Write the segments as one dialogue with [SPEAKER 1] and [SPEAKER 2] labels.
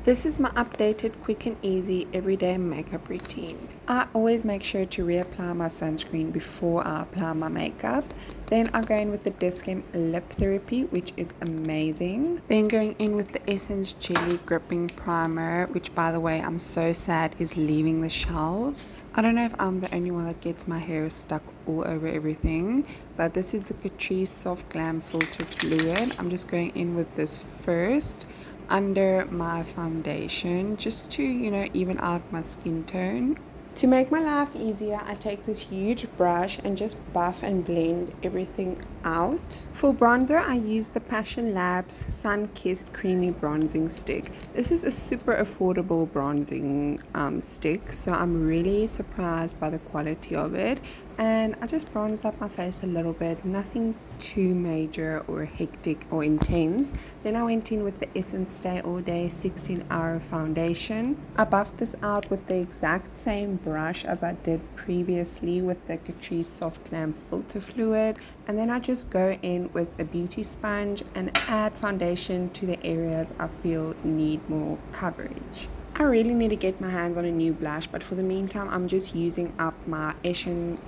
[SPEAKER 1] This is my updated, quick and easy everyday makeup routine. I always make sure to reapply my sunscreen before I apply my makeup. Then I go in with the Dis-Chem Lip Therapy, which is amazing. Then going in with the Essence Jelly Gripping Primer, which by the way, I'm so sad is leaving the shelves. I don't know if I'm the only one that gets my hair stuck all over everything, but this is the Catrice Soft Glam Filter Fluid. I'm just going in with this first under my foundation just to, even out my skin tone. To make my life easier, I take this huge brush and just buff and blend everything out. For bronzer, I use the Passion Labs Sun Kissed Creamy Bronzing Stick. This is a super affordable bronzing stick, so I'm really surprised by the quality of it. And I just bronzed up my face a little bit, nothing too major or hectic or intense. Then I went in with the Essence Stay All Day 16-hour foundation. I buffed this out with the exact same brush as I did previously with the Catrice Soft Glam Filter Fluid. And then I just go in with a beauty sponge and add foundation to the areas I feel need more coverage. I really need to get my hands on a new blush, but for the meantime, I'm just using up my Essence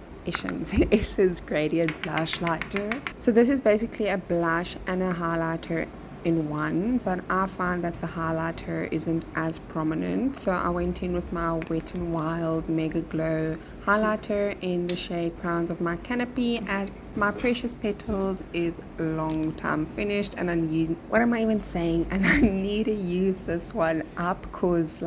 [SPEAKER 1] Gradient Blush Lighter. So this is basically a blush and a highlighter in one, but I find that the highlighter isn't as prominent, so I went in with my Wet n Wild MegaGlo highlighter in the shade Crowns of my Canopy, as my Precious Petals is long time finished and I need, what am I even saying, and I need to use this one up because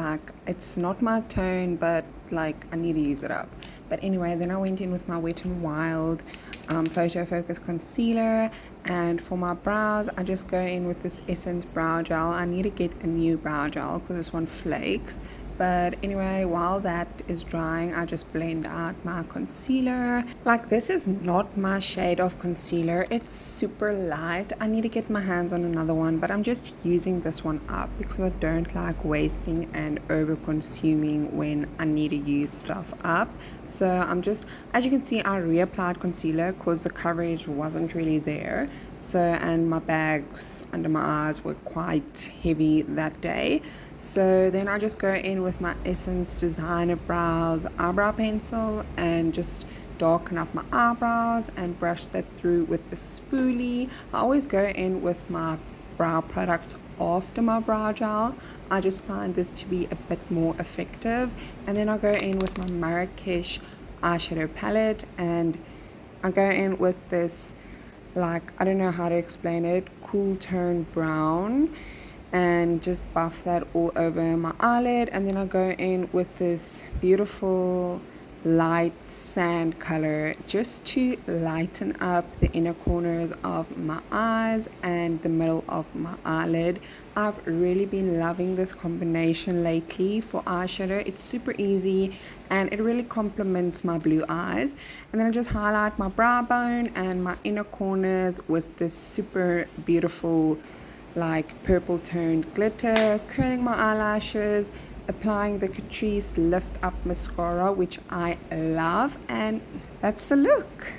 [SPEAKER 1] it's not my tone, but I need to use it up. But anyway, then I went in with my Wet n Wild PhotoFocus concealer, and for my brows I just go in with this Essence brow gel. I need to get a new brow gel because this one flakes. But anyway, while that is drying, I just blend out my concealer. This is not my shade of concealer. It's super light. I need to get my hands on another one, but I'm just using this one up because I don't like wasting and over consuming when I need to use stuff up. So I'm just, as you can see, I reapplied concealer because the coverage wasn't really there. So, and my bags under my eyes were quite heavy that day. So then I just go in with my Essence Designer Brows eyebrow pencil and just darken up my eyebrows and brush that through with a spoolie. I always go in with my brow product after my brow gel. I just find this to be a bit more effective. And then I go in with my Marrakesh eyeshadow palette and I go in with this, I don't know how to explain it, cool tone brown, and just buff that all over my eyelid. And then I go in with this beautiful light sand color just to lighten up the inner corners of my eyes and the middle of my eyelid. I've really been loving this combination lately for eyeshadow. It's super easy and it really complements my blue eyes. And then I just highlight my brow bone and my inner corners with this super beautiful purple toned glitter, curling my eyelashes, applying the Catrice Lift Up Mascara, which I love, and that's the look.